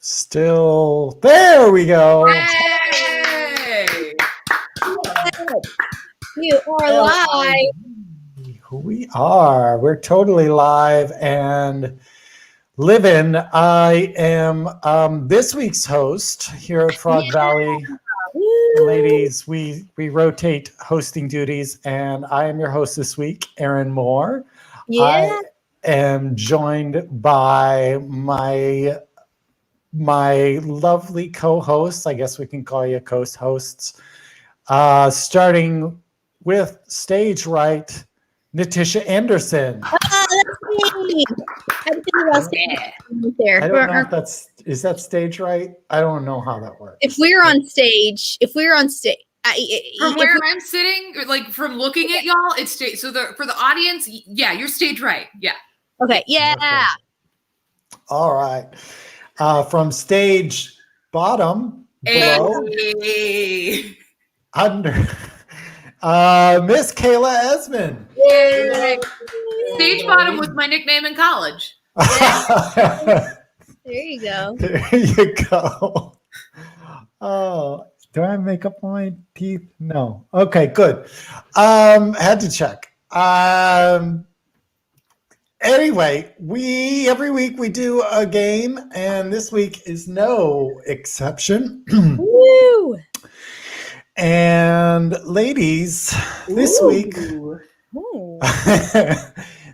Still, there we go. Hey! You are live. We are. We're totally live and living. I am this week's host here at Frog Valley. Ladies, we rotate hosting duties, and I am your host this week, Erin Mohr. Yeah. I am joined by my lovely co-hosts. I guess we can call you co-hosts. Starting with stage right, Natisha Anderson. That's me. I'm thinking about stage there. I don't know if is that stage right? I don't know how that works. If we're on stage, From where I'm sitting, like from looking at y'all, it's stage. So for the audience, yeah, you're stage right. Yeah. Okay. Yeah. Okay. All right. From stage bottom, below, under, Miss Kayla Esmond. Yay. Stage bottom was my nickname in college. There you go. There you go. Oh, do I have makeup on my teeth? No. Okay, good. Had to check. Anyway, every week we do a game, and this week is no exception. Woo! And ladies, this week,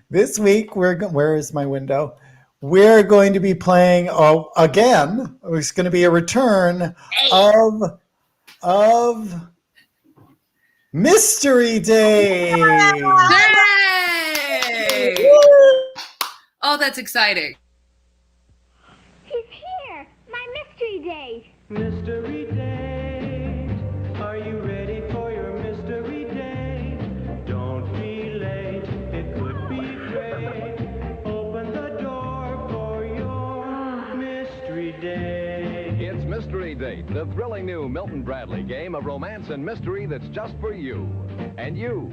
this week where is my window? We're going to be playing again. It's going to be a return of Mystery Day. Yay! Oh, that's exciting. He's here! My mystery date! Mystery date, are you ready for your mystery date? Don't be late, it could be great. Open the door for your mystery date. It's Mystery Date, the thrilling new Milton Bradley game of romance and mystery that's just for you. And you,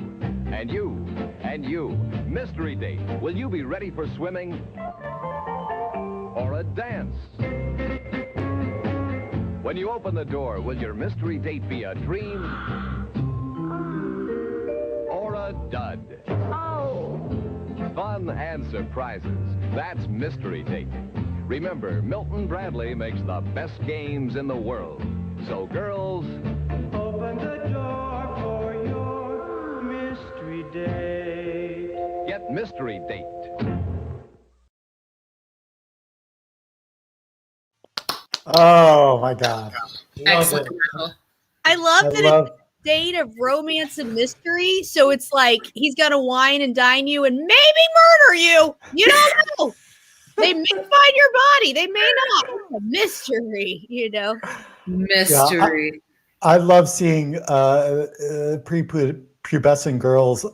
and you, and you. Mystery Date, will you be ready for swimming or a dance? When you open the door, will your mystery date be a dream or a dud? Oh! Fun and surprises. That's Mystery Date. Remember, Milton Bradley makes the best games in the world. So, girls, Open the door for your mystery date. get Mystery Date. Oh my God. Excellent. I love that it's a date of romance and mystery. So it's like he's gonna wine and dine you and maybe murder you. You don't know. They may find your body. They may not. A mystery, Mystery. I love seeing prepubescent girls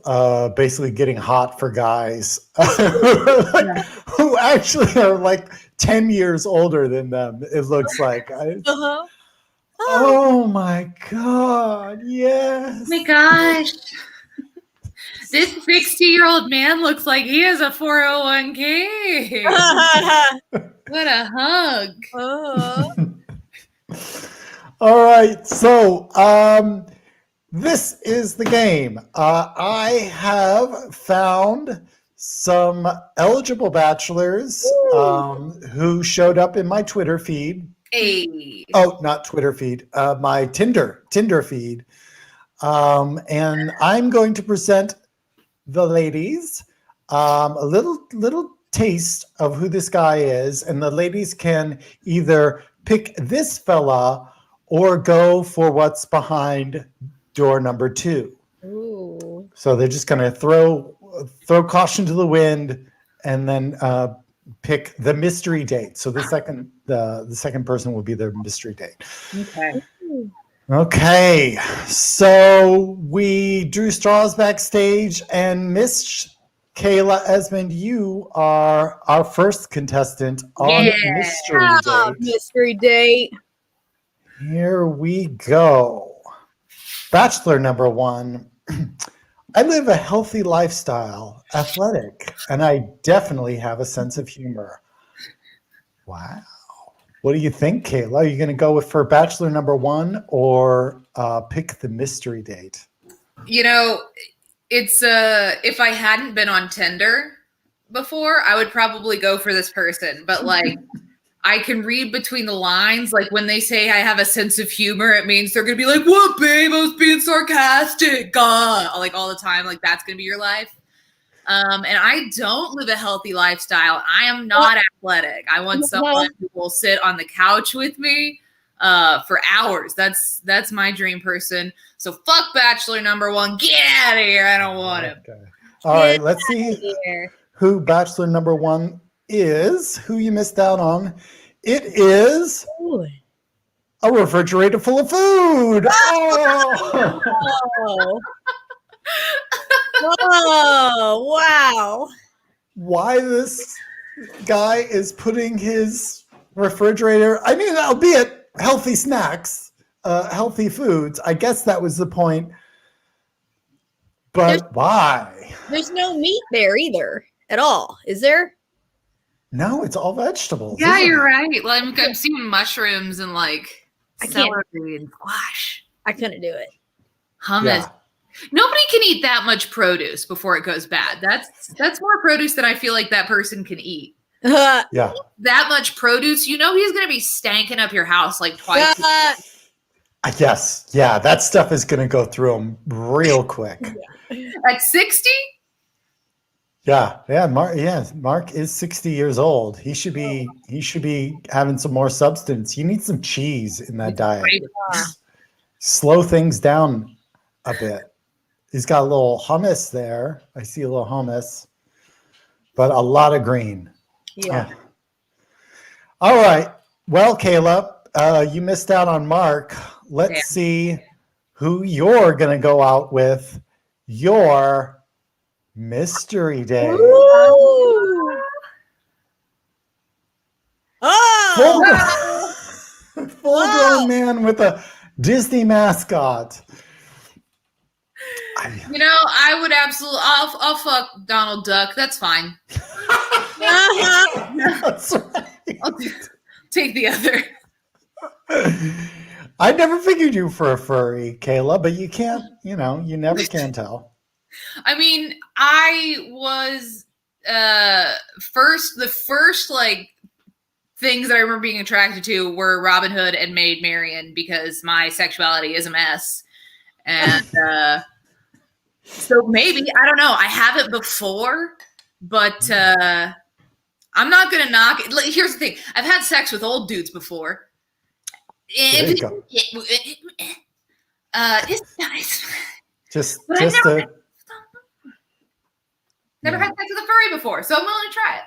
basically getting hot for guys who actually are like 10 years older than them, it looks like. Uh-huh. Oh my God, yes. Oh my gosh. This 60-year-old man looks like he has a 401k. What a hug. All right, so this is the game. I have found some eligible bachelors who showed up in my Twitter feed. Hey. Oh, not Twitter feed, my Tinder feed. And I'm going to present the ladies a little taste of who this guy is, and the ladies can either pick this fella or go for what's behind door number 2. Ooh. So they're just going to throw caution to the wind and then pick the mystery date. So the second person will be the mystery date. Okay. Okay, so we drew straws backstage, and Miss Kayla Esmond, you are our first contestant on Mystery Date. Mystery date. Here we go. Bachelor number 1. I live a healthy lifestyle, athletic, and I definitely have a sense of humor. Wow. What do you think, Kayla? Are you going to go for bachelor number 1 or pick the mystery date? It's if I hadn't been on Tinder before, I would probably go for this person. But like, I can read between the lines. Like when they say I have a sense of humor, it means they're gonna be like, "What, babe? I was being sarcastic." Like all the time. Like that's gonna be your life. And I don't live a healthy lifestyle. I am not athletic. I want someone who will sit on the couch with me for hours. That's my dream person. So fuck bachelor number 1. Get out of here. I don't want him. Okay. All right. Let's see who bachelor number 1 is. Who you missed out on. It is a refrigerator full of food. Oh, Oh, wow. Why this guy is putting his refrigerator, I mean, albeit healthy snacks, healthy foods. I guess that was the point. But why? There's no meat there either at all, is there? No, it's all vegetables. Yeah, isn't you're it? right. Well, I'm seeing mushrooms and like celery and squash. I couldn't do it. Hummus. Yeah. Nobody can eat that much produce before it goes bad. That's more produce than I feel like that person can eat. Yeah. That much produce, he's going to be stanking up your house like twice. Yes. Yeah, that stuff is going to go through him real quick. At 60? Yeah. Mark is 60 years old. He should be having some more substance. You need some cheese in that diet. Slow things down a bit. He's got a little hummus there. I see a little hummus, but a lot of green. Yeah. All right. Well, Kayla, you missed out on Mark. Let's see who you're going to go out with. Your mystery date. Full-grown man with a Disney mascot. I would absolutely. I'll fuck Donald Duck. That's fine. That's right. I'll take the other. I never figured you for a furry, Kayla, but you can't. You never can tell. I mean, I was the first like things that I remember being attracted to were Robin Hood and Maid Marian because my sexuality is a mess. And so maybe, I don't know, I haven't before, but I'm not going to knock it. Here's the thing. I've had sex with old dudes before. It's nice. Never had sex with a furry before, so I'm willing to try it.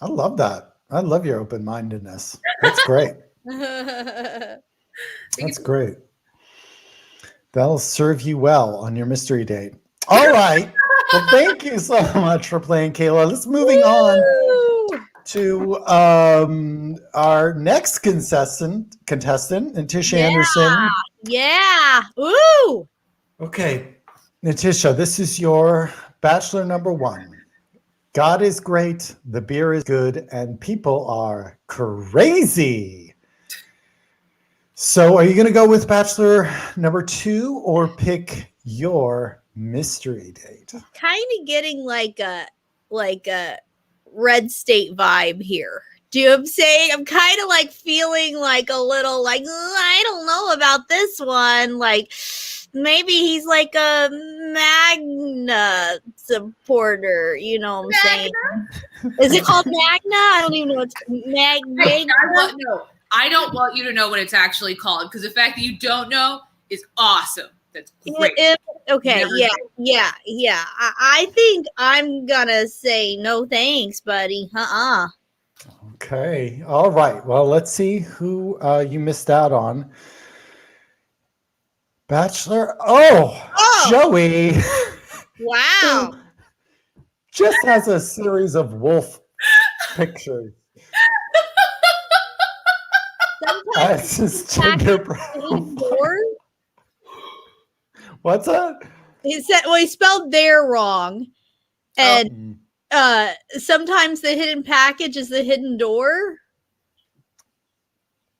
I love that. I love your open-mindedness. That's great. That's great. That'll serve you well on your mystery date. All right. Well, thank you so much for playing, Kayla. Let's moving on to our next contestant, Natisha Anderson. Yeah. Ooh. Okay, Natisha, this is your bachelor number 1. God is great, the beer is good, and people are crazy. So are you going to go with bachelor number 2 or pick your mystery date? Kind of getting like a Red State vibe here. Do you know what I'm saying? I'm kind of like feeling like a little like, I don't know about this one. Like maybe he's like a Magna supporter. You know what I'm saying? Is it called Magna? I don't even know what's Magna. I don't want you to know what it's actually called because the fact that you don't know is awesome. That's great. Okay, yeah. I think I'm gonna say no thanks, buddy. Okay, all right. Well, let's see who you missed out on. Bachelor. Oh, Joey. Wow. Just has a series of wolf pictures. That's his gender profile. What's that? He said, well, he spelled there wrong. And sometimes the hidden package is the hidden door.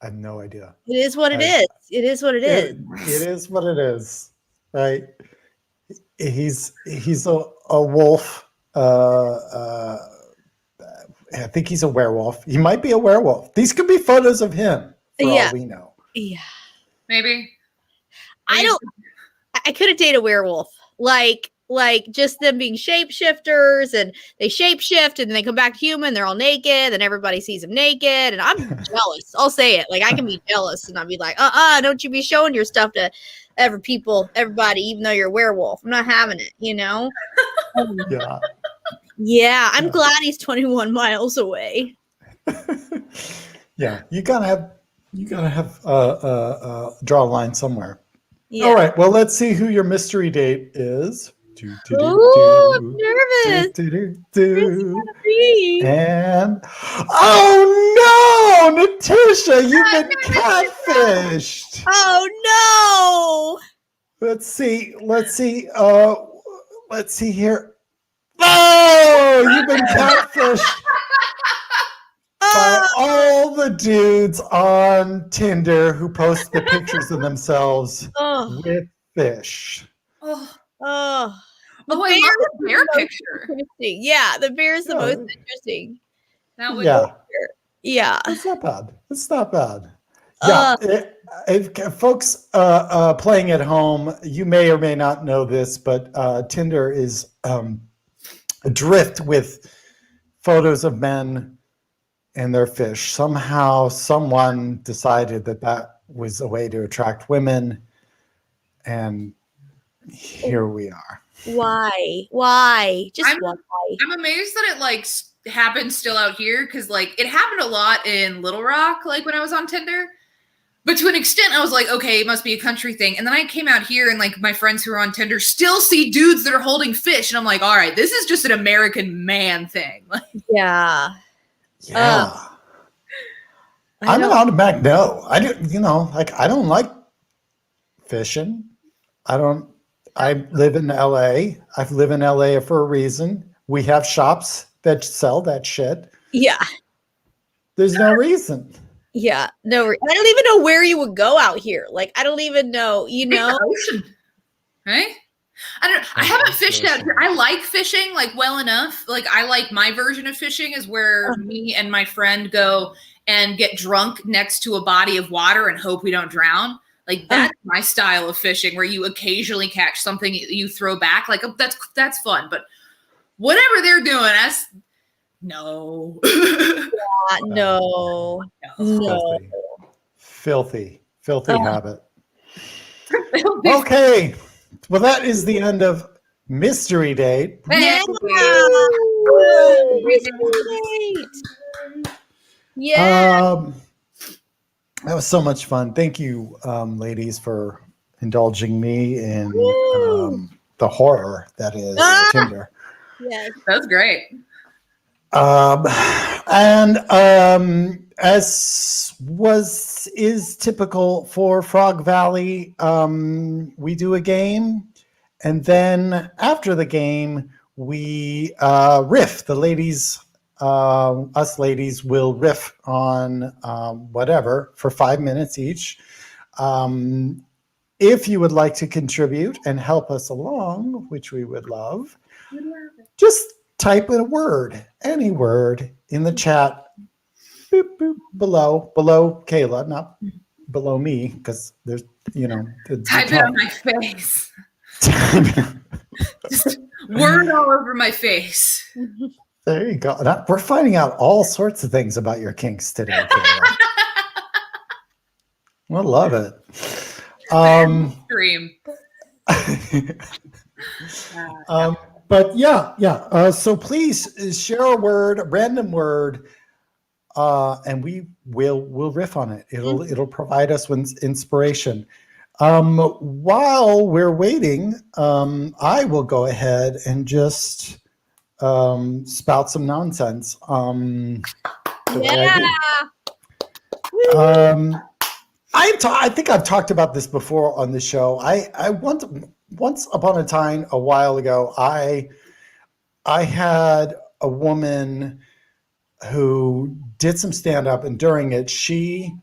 I have no idea. It is what it I- is. It is what it is. It is what it is, right? He's a wolf. I think he's a werewolf. He might be a werewolf. These could be photos of him for all we know. Yeah. Maybe. I could have dated a werewolf. Like just them being shapeshifters, and they shapeshift and then they come back human, they're all naked and everybody sees them naked, and I'm jealous. I'll say it. Like, I can be jealous and I'll be like, don't you be showing your stuff to everybody, even though you're a werewolf. I'm not having it, you know? Yeah. Yeah, I'm glad he's 21 miles away. Yeah, you gotta have draw a line somewhere. Yeah. All right, well, let's see who your mystery date is. Ooh, I'm nervous. And oh no, Natisha, you've been catfished. Oh no! Let's see here. Oh, you've been catfished by all the dudes on Tinder who post the pictures of themselves with fish. Oh, I love the bear picture. Interesting. Yeah, the bear is the most interesting. That would Yeah. It's not bad. It's not bad. Yeah. If folks playing at home, you may or may not know this, but Tinder is adrift with photos of men and their fish. Somehow, someone decided that was a way to attract women, and here we are. Why? Just why? I'm amazed that it like happens still out here, because like it happened a lot in Little Rock, like when I was on Tinder. But to an extent, I was like, okay, it must be a country thing. And then I came out here, and like my friends who are on Tinder still see dudes that are holding fish, and I'm like, all right, this is just an American man thing. Yeah. Yeah. I'm an automatic no. I don't like fishing. I live in LA. I've lived in LA for a reason. We have shops that sell that shit. Yeah. There's no reason. Yeah. No, I don't even know where you would go out here. Like, I don't even know, you know? Right? I haven't fished out here. I like fishing like well enough. Like, I like my version of fishing is where me and my friend go and get drunk next to a body of water and hope we don't drown. Like, that's my style of fishing, where you occasionally catch something you throw back. Like, that's fun. But whatever they're doing, no. No. Filthy habit. Okay. Well, that is the end of Mystery Date. Yeah. That was so much fun. Thank you, ladies, for indulging me in the horror that is Tinder. Yes. That's great. And as is typical for Frog Valley, we do a game, and then after the game, we riff. The ladies, us ladies, will riff on whatever for 5 minutes each. If you would like to contribute and help us along, which we would love, just type in a word, any word, in the chat, boop, boop, below Kayla, not below me, because there's, Type it on my face. Just word all over my face. There you go. We're finding out all sorts of things about your kinks today, Kayla. I love it. Dream. But yeah. So please share a word, a random word, and we'll riff on it. It'll provide us with inspiration. While we're waiting, I will go ahead and just spout some nonsense. I think I've talked about this before on the show. I once upon a time, a while ago, I had a woman who did some stand-up, and during it, she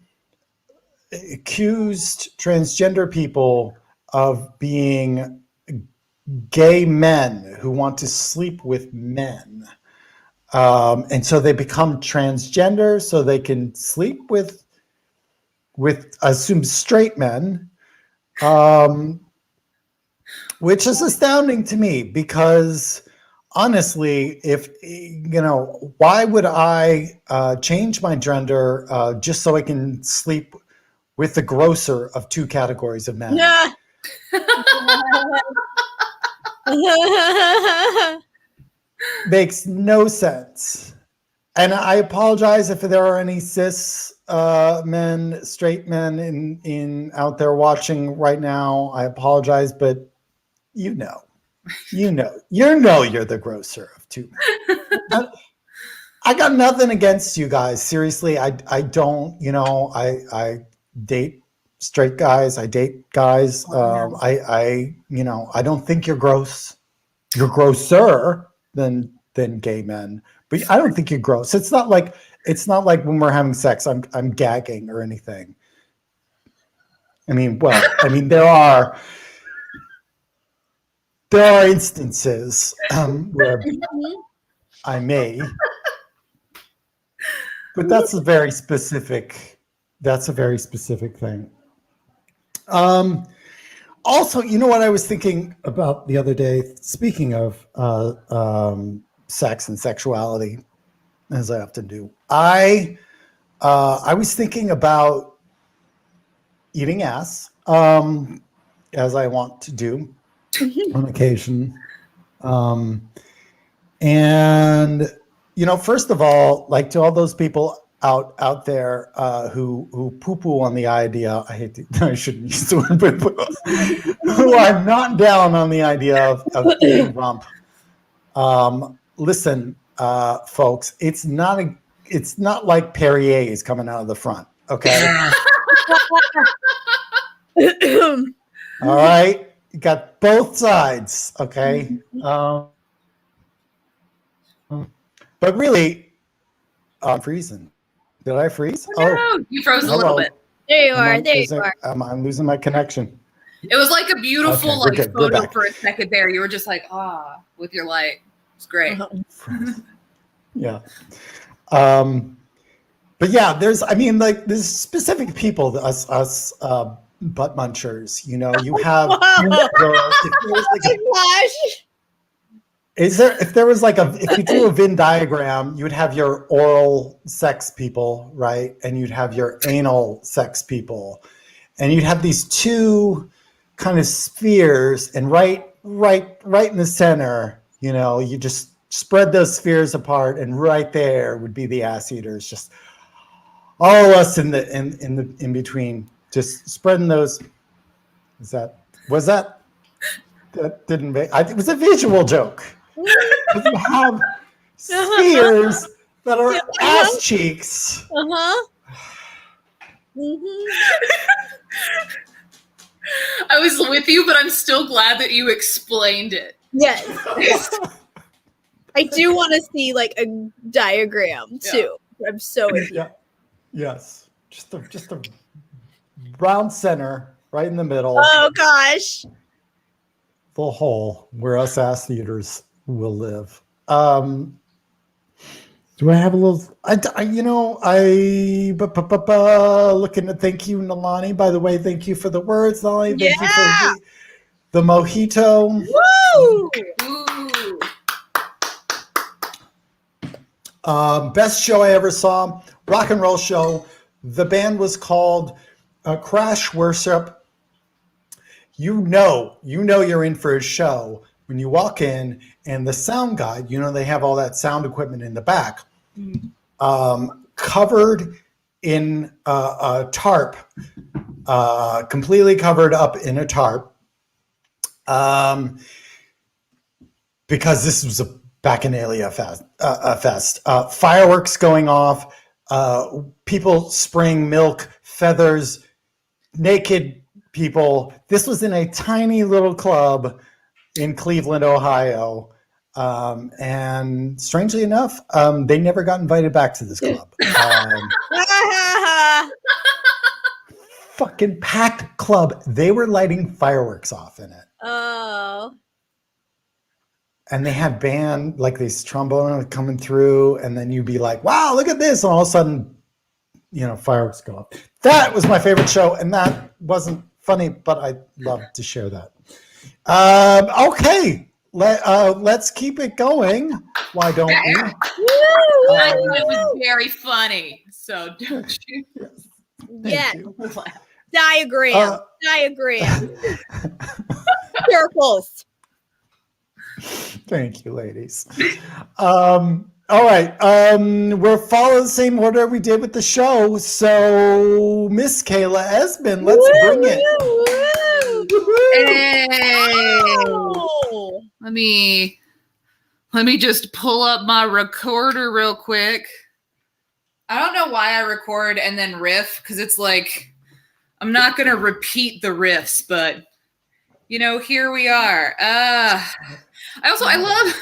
accused transgender people of being gay men who want to sleep with men. And so they become transgender so they can sleep with I assume straight men, which is astounding to me because honestly, why would I change my gender just so I can sleep with the grosser of two categories of men? Yeah. Makes no sense. And I apologize if there are any cis men, straight men in out there watching right now. I apologize, but you're the grosser of two men. I got nothing against you guys. Seriously, I don't. I date straight guys. I date guys. I don't think you're gross. You're grosser than gay men, but I don't think you're gross. It's not like when we're having sex, I'm gagging or anything. There are instances where I may, but that's a very specific thing. Also, you know what I was thinking about the other day, speaking of sex and sexuality, as I often do, I was thinking about eating ass, as I want to do on occasion. And, first of all, like to all those people out there who poo-poo on the idea, I shouldn't use the word poo-poo, who are not down on the idea of eating rump. Listen, folks, it's not like Perrier is coming out of the front, okay? All right, you got both sides, okay? But really, I'm freezing. Did I freeze? No, you froze a little bit. There you are. There you are. I'm losing my connection. It was like a beautiful Okay, we're photo back. for a second there. You were just like, with your light. It's great. Yeah. But yeah, there's specific people, us butt munchers, you have, if you drew a Venn diagram, you would have your oral sex people, right? And you'd have your anal sex people. And you'd have these two kind of spheres, and right in the center, you just spread those spheres apart, and right there would be the ass eaters, just all of us in between, just spreading those. That didn't make, it was a visual joke. You have spheres that are ass cheeks. I was with you, but I'm still glad that you explained it. Yes. I do want to see like a diagram too. I'm so into Yeah. Yes. Just a round center right in the middle. Oh gosh. The hole where us ass eaters will live. Do I have a little? Looking at, thank you, Nalani. By the way, thank you for the words, Nalani. Thank you for the mojito. Woo! Ooh. Best show I ever saw, rock and roll show. The band was called Crash Worship. You know you're in for a show when you walk in, and the sound guy, they have all that sound equipment in the back, covered in a tarp, completely covered up in a tarp, because this was a Bacchanalia fest. Fireworks going off, people spraying milk, feathers, naked people. This was in a tiny little club in Cleveland, Ohio. And strangely enough, they never got invited back to this club. fucking packed club. They were lighting fireworks off in it. Oh. And they had band, like these trombone coming through, and then you'd be like, wow, look at this. And all of a sudden, fireworks go up. That was my favorite show, and that wasn't funny, but I loved to share that. Okay, let's keep it going. Why don't we? I thought it was very funny. So don't you? Yes. You. Diagram. Circles. Thank you, ladies. All right. We're following the same order we did with the show. So, Miss Kayla Esmond, let's bring it. Hey. Oh. Let me just pull up my recorder real quick. I don't know why I record and then riff, because it's like I'm not gonna repeat the riffs, but here we are. I love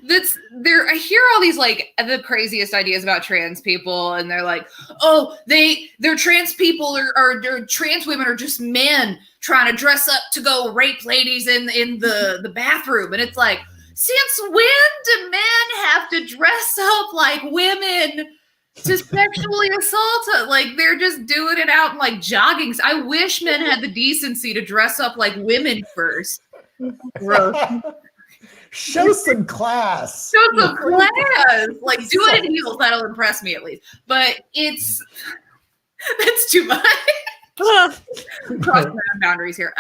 that's there. I hear all these like the craziest ideas about trans people, and they're like, oh, they're trans people or trans women are just men trying to dress up to go rape ladies in the bathroom. And it's like, since when do men have to dress up like women to sexually assault us? Like, they're just doing it out in like jogging. I wish men had the decency to dress up like women first. Gross. Show some class. Show some class. Like, do it in heels. That'll impress me at least. But that's too much. Crossing my boundaries here.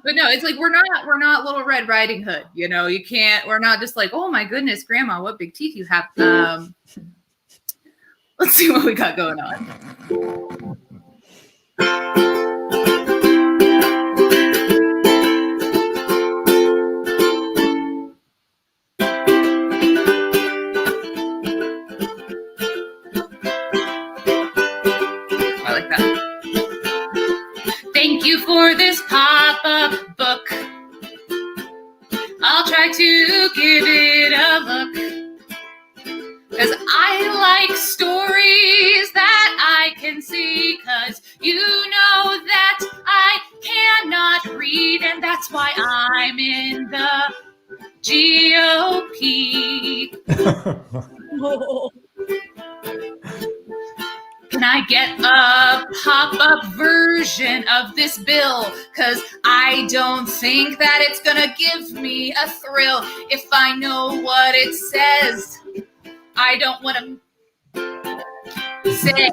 But no, it's like we're not Little Red Riding Hood. You can't. We're not just like, oh my goodness, Grandma, what big teeth you have. Let's see what we got going on. Thank you for this pop-up book. I'll try to give it a look, 'cause I like stories that I can see, 'cause you know that I cannot read, and that's why I'm in the GOP. Can I get a pop-up version of this bill? 'Cause I don't think that it's gonna give me a thrill if I know what it says. I don't want to say.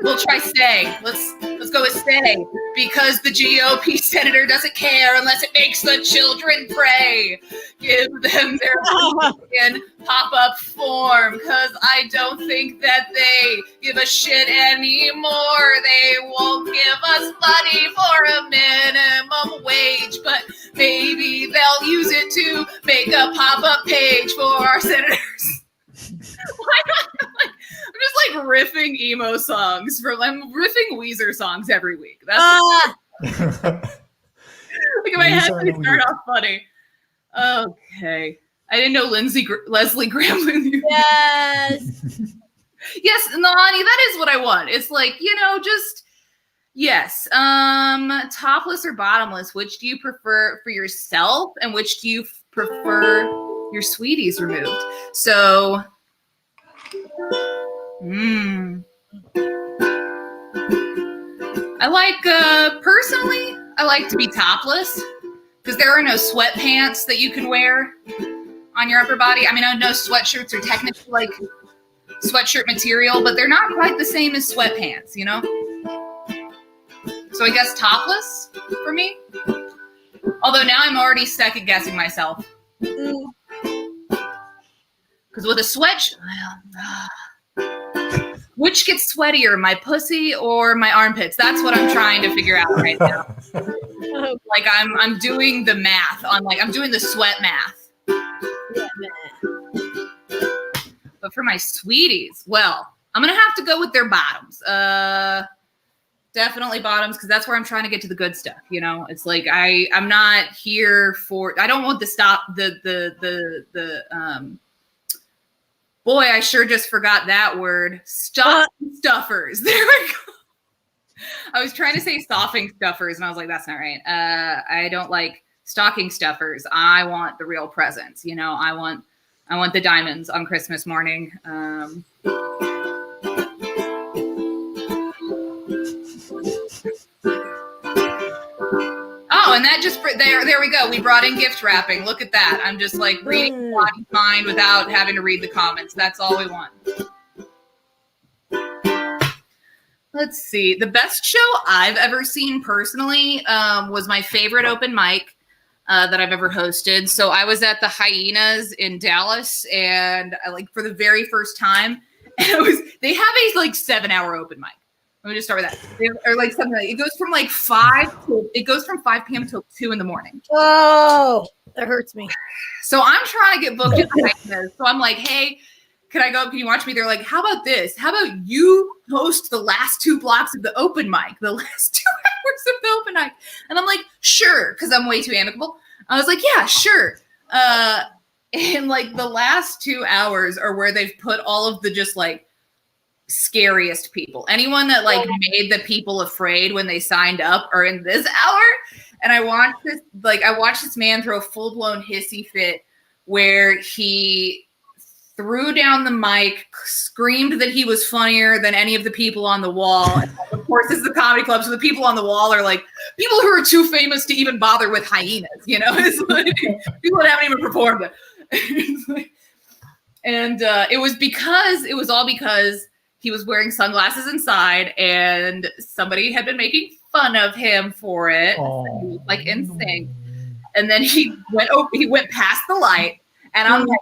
We'll try say. Let's go with say, because the GOP senator doesn't care unless it makes the children pray. Give them their pop-up form, because I don't think that they give a shit anymore. They won't give us money for a minimum wage, but maybe they'll use it to make a pop-up page for our senators. Why not? I'm just like riffing emo songs I'm riffing Weezer songs every week. That's like in my head they start off funny. Okay. I didn't know Leslie Graham knew. Yes. Yes, Nalani, that is what I want. It's like, just yes. Topless or bottomless, which do you prefer for yourself, and which do you prefer your sweeties removed? So I like, personally, I like to be topless, because there are no sweatpants that you can wear on your upper body. I mean, I know sweatshirts are technically like sweatshirt material, but they're not quite the same as sweatpants, So I guess topless for me. Although now I'm already second guessing myself. Because with a sweatshirt, which gets sweatier, my pussy or my armpits? That's what I'm trying to figure out right now. Like I'm doing the math on I'm doing the sweat math. But for my sweeties, well, I'm gonna have to go with their bottoms. Definitely bottoms, because that's where I'm trying to get to the good stuff. It's like I'm not here for. I don't want the boy, I sure just forgot that word. Stuffers. There we go. I was trying to say stocking stuffers, and I was like, that's not right. I don't like stocking stuffers. I want the real presents. You know, I want the diamonds on Christmas morning. Oh, and that just there we go. We brought in gift wrapping. Look at that. I'm just like reading the body's mind without having to read the comments. That's all we want. Let's see. The best show I've ever seen personally was my favorite open mic that I've ever hosted. So I was at the Hyenas in Dallas, and like for the very first time, they have a like 7-hour open mic. Let me just start with that. Or like something like it goes from 5 p.m. till 2 a.m. Oh, that hurts me. So I'm trying to get booked at the Hyenas. So I'm like, hey, can I go? Can you watch me? They're like, how about this? How about you host the last 2 blocks of the open mic, the last 2 hours of the open mic? And I'm like, sure, because I'm way too amicable. I was like, yeah, sure. And like the last 2 hours are where they've put all of the just like scariest people. Anyone that like made the people afraid when they signed up are in this hour. And I watched this man throw a full-blown hissy fit where he threw down the mic, screamed that he was funnier than any of the people on the wall. And of course, this is the comedy club, so the people on the wall are like people who are too famous to even bother with hyenas. You know, it's like people that haven't even performed it. And it was all because he was wearing sunglasses inside, and somebody had been making fun of him for it. So he was like in sync, and then he went past the light. And I'm like,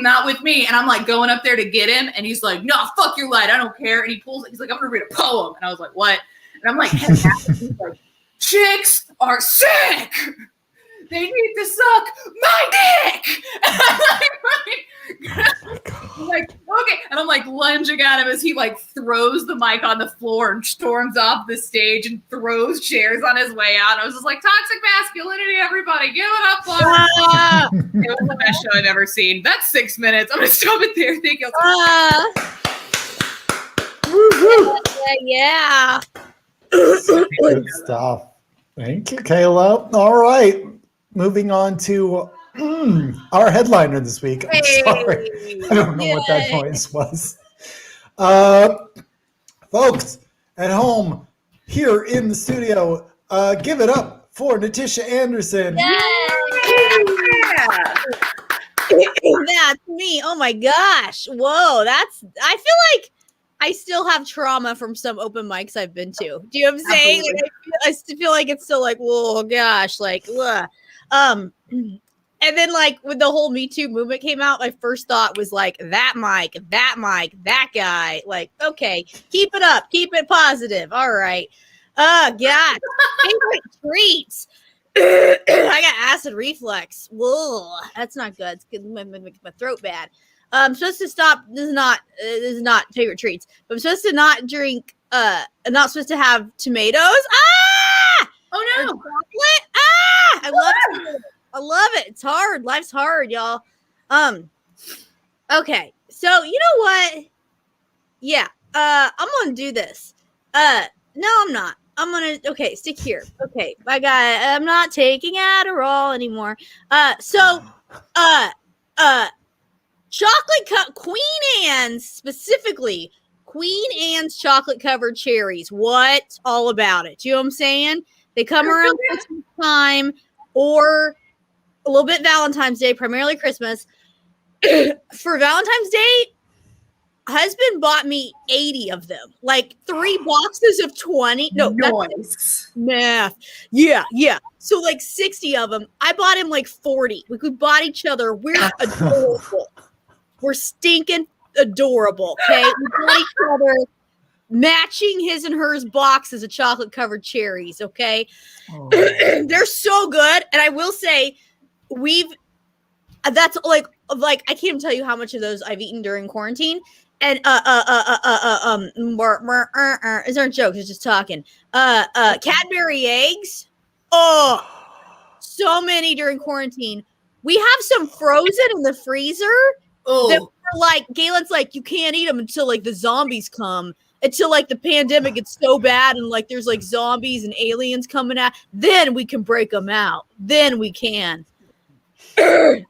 not with me. And I'm like going up there to get him. And he's like, no, fuck your light. I don't care. And he's like, I'm going to read a poem. And I was like, what? And I'm like, he's like, chicks are sick. They need to suck my dick. I'm like, okay. And I'm like lunging at him as he like throws the mic on the floor and storms off the stage and throws chairs on his way out. And I was just like, toxic masculinity, everybody, give it up for it. It was the best show I've ever seen. That's 6 minutes. I'm going to stop it there. Thank you. Yeah. Good stuff. Thank you, Kayla. All right. Moving on to our headliner this week. I'm sorry. I don't know what that noise was. Folks at home, here in the studio, give it up for Natisha Anderson. That's me. Oh my gosh. Whoa. I feel like I still have trauma from some open mics I've been to. Do you know what I'm saying? Like, I still feel like it's still like, whoa, gosh, like, ugh. And then like when the whole Me Too movement came out, my first thought was like that mic, that guy. Like, okay, keep it up, keep it positive. All right. God, favorite treats. I got acid reflux. Whoa, that's not good. It's gonna make my throat bad. I'm supposed to stop. This is not favorite treats. But I'm supposed to not drink. I'm not supposed to have tomatoes. Ah! Oh no! Chocolate. Ah! I love it. It's hard. Life's hard, y'all. Okay. So you know what? Yeah. I'm gonna do this. No, I'm not. I'm gonna stick here. Okay, my guy. I'm not taking Adderall anymore. Chocolate Queen Anne's, specifically Queen Anne's chocolate covered cherries. What all about it? You know what I'm saying? They come around Christmas time or a little bit Valentine's Day, primarily Christmas. For Valentine's Day, husband bought me 80 of them, like 3 boxes of 20. No, nice. Math. Yeah. So like 60 of them. I bought him like 40. We bought each other. We're adorable. We're stinking adorable. Okay. We bought each other matching his and hers boxes of chocolate covered cherries. Okay. Oh. They're so good. And I will say that's like I can't even tell you how much of those I've eaten during quarantine. And these aren't jokes, it's just talking. Cadbury eggs. Oh, so many during quarantine. We have some frozen in the freezer that were like, Galen's like, you can't eat them until like the zombies come. until like the pandemic gets so bad and like there's like zombies and aliens coming out. Then we can break them out. Then we can.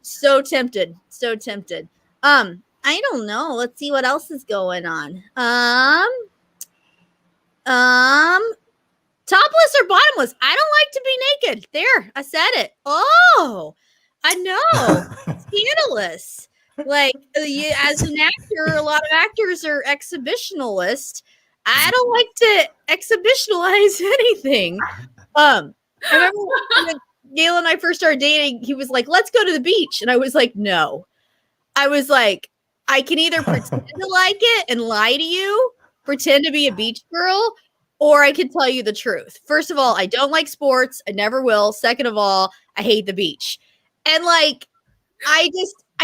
So tempted. So tempted. I don't know. Let's see what else is going on. Topless or bottomless? I don't like to be naked. There, I said it. Oh, I know. Scandalous. Like, as an actor, a lot of actors are exhibitionalist. I don't like to exhibitionalize anything. I remember when Gail and I first started dating, he was like, let's go to the beach. And I was like, no. I was like, I can either pretend to like it and lie to you, pretend to be a beach girl, or I can tell you the truth. First of all, I don't like sports. I never will. Second of all, I hate the beach. And like, I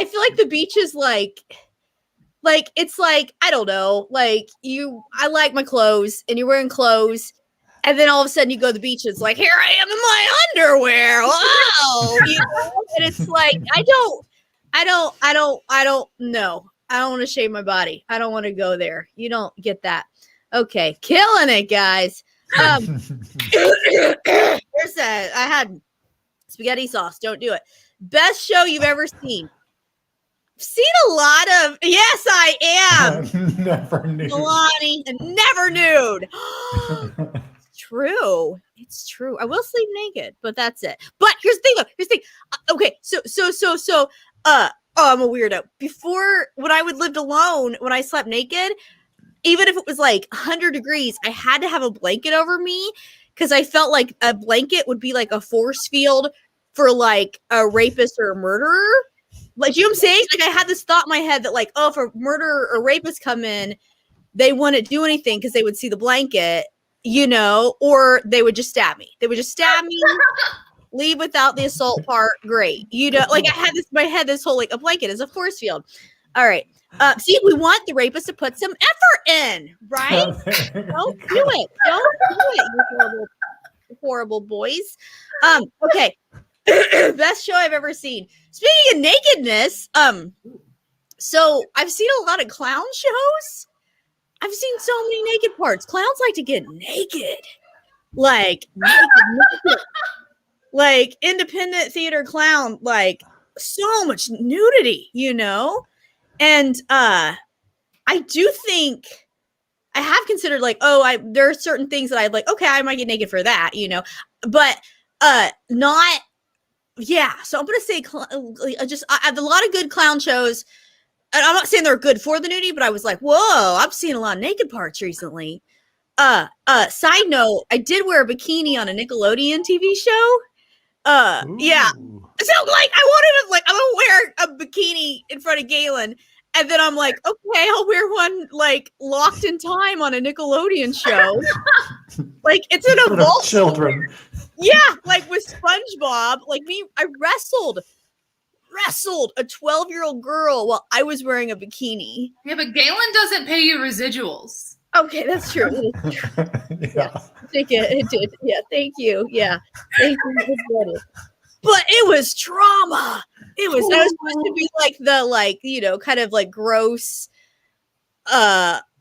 feel like the beach is like, it's like, I don't know, like I like my clothes and you're wearing clothes. And then all of a sudden you go to the beach. It's like, here I am in my underwear. Wow. You know? And it's like, I don't know. I don't want to shave my body. I don't want to go there. You don't get that. Okay. Killing it, guys. There's that. I had spaghetti sauce. Don't do it. Best show you've ever seen. I've seen a lot of, yes, I am. Never nude. Milani, never nude. True. It's true. I will sleep naked, but that's it. But here's the thing. Okay. So, I'm a weirdo. Before, when I would lived alone, when I slept naked, even if it was like 100 degrees, I had to have a blanket over me because I felt like a blanket would be like a force field for like a rapist or a murderer. Like, you know what I'm saying? Like, I had this thought in my head that like, oh, if a murderer or rapist come in, they wouldn't do anything because they would see the blanket, you know, or they would just stab me. They would just stab me, leave without the assault part. Great. You know, like I had this in my head, this whole like a blanket is a force field. All right. See, we want the rapist to put some effort in, right? Don't do it. Don't do it, you horrible boys. Okay. Best show I've ever seen. Speaking of nakedness, so I've seen a lot of clown shows. I've seen so many naked parts. Clowns like to get naked. Like naked. Like independent theater clown, like so much nudity, you know? And I do think I have considered like, there are certain things that I'd like, okay, I might get naked for that, you know, but not, yeah. So I'm going to say I have a lot of good clown shows. And I'm not saying they're good for the nudity, but I was like, whoa, I've seen a lot of naked parts recently. Side note, I did wear a bikini on a Nickelodeon TV show. Yeah. So like I wanted to like I'm gonna wear a bikini in front of Galen, and then I'm like, okay, I'll wear one like Locked in Time on a Nickelodeon show. Like it's an adult children. Yeah, like with SpongeBob. Like me, I wrestled a 12-year-old girl while I was wearing a bikini. Yeah, but Galen doesn't pay you residuals. Okay, that's true. Yeah. It did. Yeah, thank you. Yeah. Thank you. But it was trauma. I was supposed to be like the like, you know, kind of like gross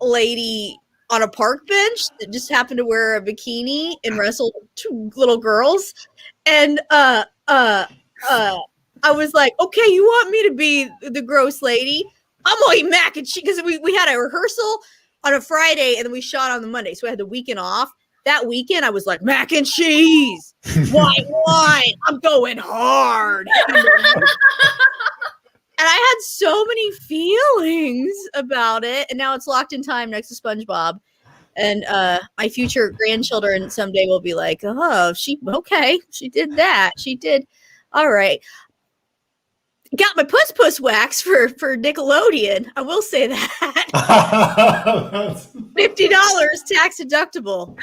lady on a park bench that just happened to wear a bikini and wrestled two little girls. And I was like, okay, you want me to be the gross lady? I'm gonna eat mac and cheese because we had a rehearsal on a Friday and then we shot on the Monday. So we had the weekend off. That weekend, I was like, mac and cheese, white wine. I'm going hard. And I had so many feelings about it. And now it's Locked in Time next to SpongeBob. And my future grandchildren someday will be like, oh, she did that. She did. All right. Got my puss wax for Nickelodeon. I will say that. $50 tax deductible.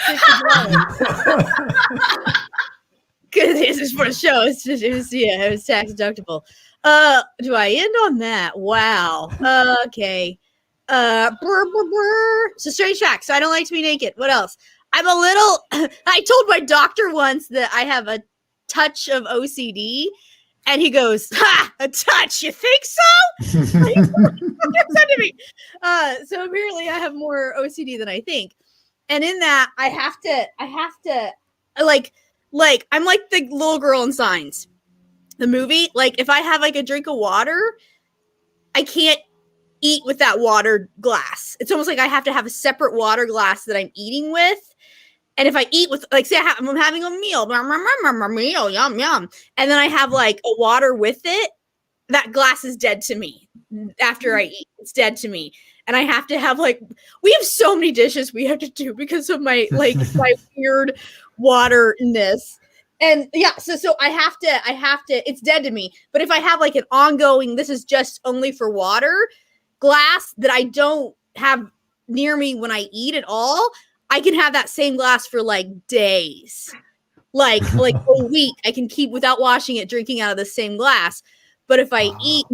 Because this is for the show. It was tax deductible. Do I end on that? Wow. Okay. So strange facts. So I don't like to be naked. What else? I told my doctor once that I have a touch of OCD. And he goes, "Ha! A touch? You think so?" Said to me. So apparently, I have more OCD than I think. And in that, I have to, like I'm like the little girl in Signs, the movie. Like, if I have like a drink of water, I can't eat with that water glass. It's almost like I have to have a separate water glass that I'm eating with. And if I eat with, like, say I'm having a meal, meal, yum, yum, and then I have like a water with it, that glass is dead to me. After I eat, it's dead to me. And I have to have, like, we have so many dishes we have to do because of my, like, my weird waterness. And yeah, so I have to, it's dead to me. But if I have like an ongoing, this is just only for water glass that I don't have near me when I eat at all, I can have that same glass for like days, like a week. I can keep without washing it, drinking out of the same glass. But if I eat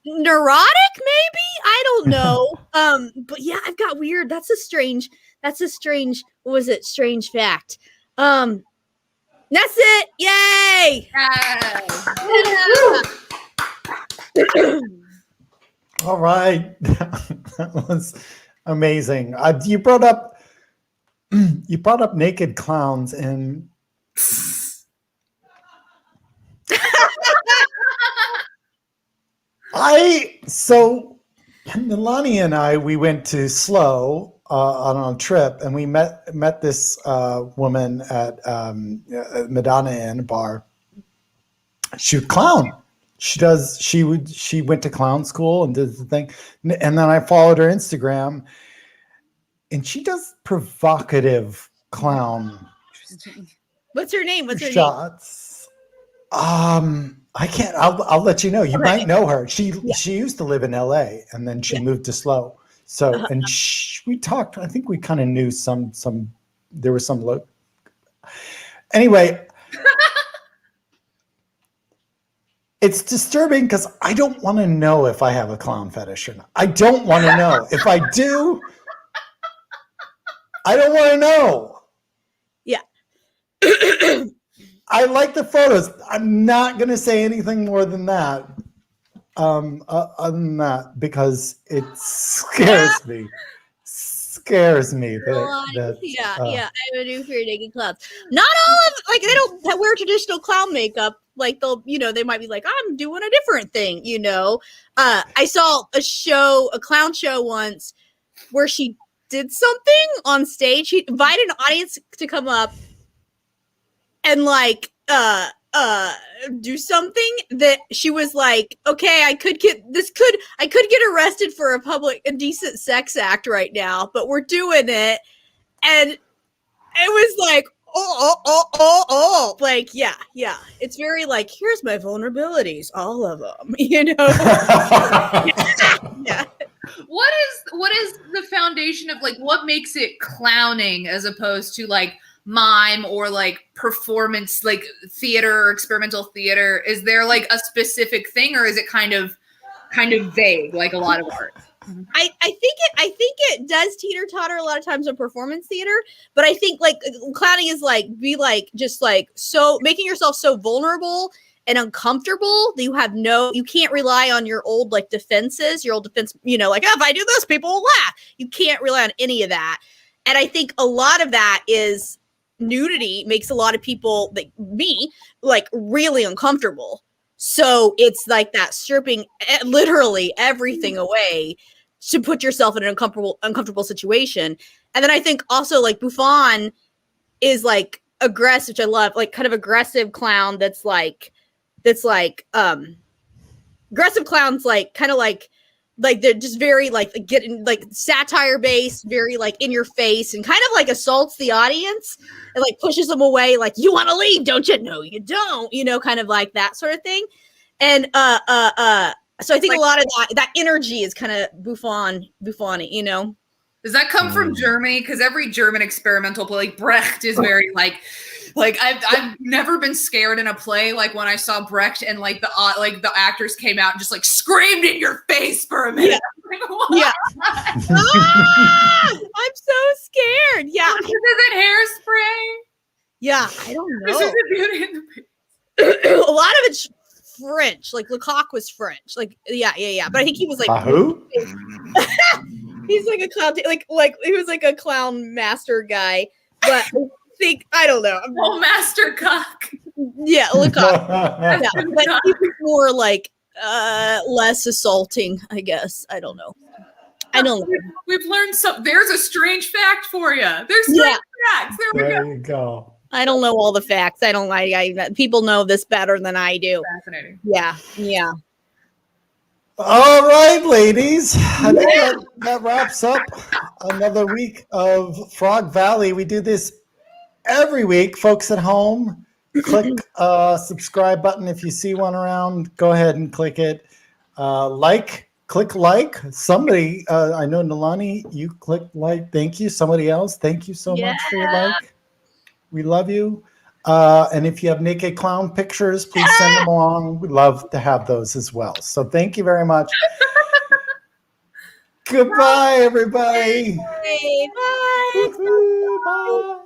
neurotic, maybe, I don't know. But yeah, I've got weird. That's a strange. What was it? Strange fact. That's it. Yay! Yeah. All right. That was amazing. You brought up naked clowns, and Milani and I, we went to SLO on a trip, and we met this woman at Madonna Inn bar. She was a clown. She went to clown school and did the thing. And then I followed her Instagram, and she does provocative clown What's her name? shots. I can't. I'll let you know. You might know her. She used to live in LA, and then she moved to SLO. So and we talked. I think we kind of knew some. There was some look. Anyway, it's disturbing because I don't want to know if I have a clown fetish or not. I don't want to know. If I do, I don't want to know. Yeah. I like the photos. I'm not going to say anything more than that. Other than that, because it scares me. Yeah, I would do for naked clowns. Not all of, like, they don't wear traditional clown makeup. Like, they'll, they might be like, I'm doing a different thing, I saw a clown show once where she did something on stage. She invited an audience to come up and do something that she was like, okay, I could get arrested for a decent sex act right now, but we're doing it. And it was like, like, yeah. It's very like, here's my vulnerabilities, all of them, Yeah. What is the foundation of, like, what makes it clowning as opposed to like mime or like performance, like theater or experimental theater? Is there like a specific thing, or is it kind of vague like a lot of art? I think it does teeter-totter a lot of times on performance theater, but I think like clowning is like just like so making yourself so vulnerable and uncomfortable that you can't rely on your old defense, like, oh, if I do this, people will laugh. You can't rely on any of that. And I think a lot of that is nudity makes a lot of people, like me, like really uncomfortable. So it's like that stripping literally everything away to put yourself in an uncomfortable situation. And then I think also like Buffon is like aggressive, which I love, like kind of aggressive clown that's aggressive clowns, like kind of like they're just very like getting like satire based, very like in your face, and kind of like assaults the audience and like pushes them away, like, you want to leave, don't you? No, you don't, kind of like that sort of thing. And so I think a lot of that energy is kind of Buffon-y, Does that come from Germany? Because every German experimental play, like Brecht, is very like I've never been scared in a play like when I saw Brecht and like the actors came out and just like screamed in your face for a minute. Yeah. I'm so scared. Yeah. Is it hairspray? Yeah, I don't know. This is Beauty and the Beast. A lot of it's French. Like Lecoq was French. Like yeah. But I think he was like Who? he's like a clown, like he was like a clown master guy. But I don't know. Oh, Master Cock. Yeah, Lecoq. Yeah, but he was more like less assaulting, I guess. I don't know. We've learned some. There's a strange fact for you. There's strange facts. There we go. There you go. I don't know all the facts. I don't like. People know this better than I do. Fascinating. Yeah. All right, ladies. I think that wraps up another week of Frog Valley. We do this every week. Folks at home, click subscribe button if you see one around. Go ahead and click it. Click like. Somebody, I know Nalani, you clicked like. Thank you. Somebody else, thank you so much for your like. We love you. And if you have naked clown pictures, please send them along. We'd love to have those as well. So thank you very much. Goodbye, everybody. Hey, bye. Woo-hoo, bye.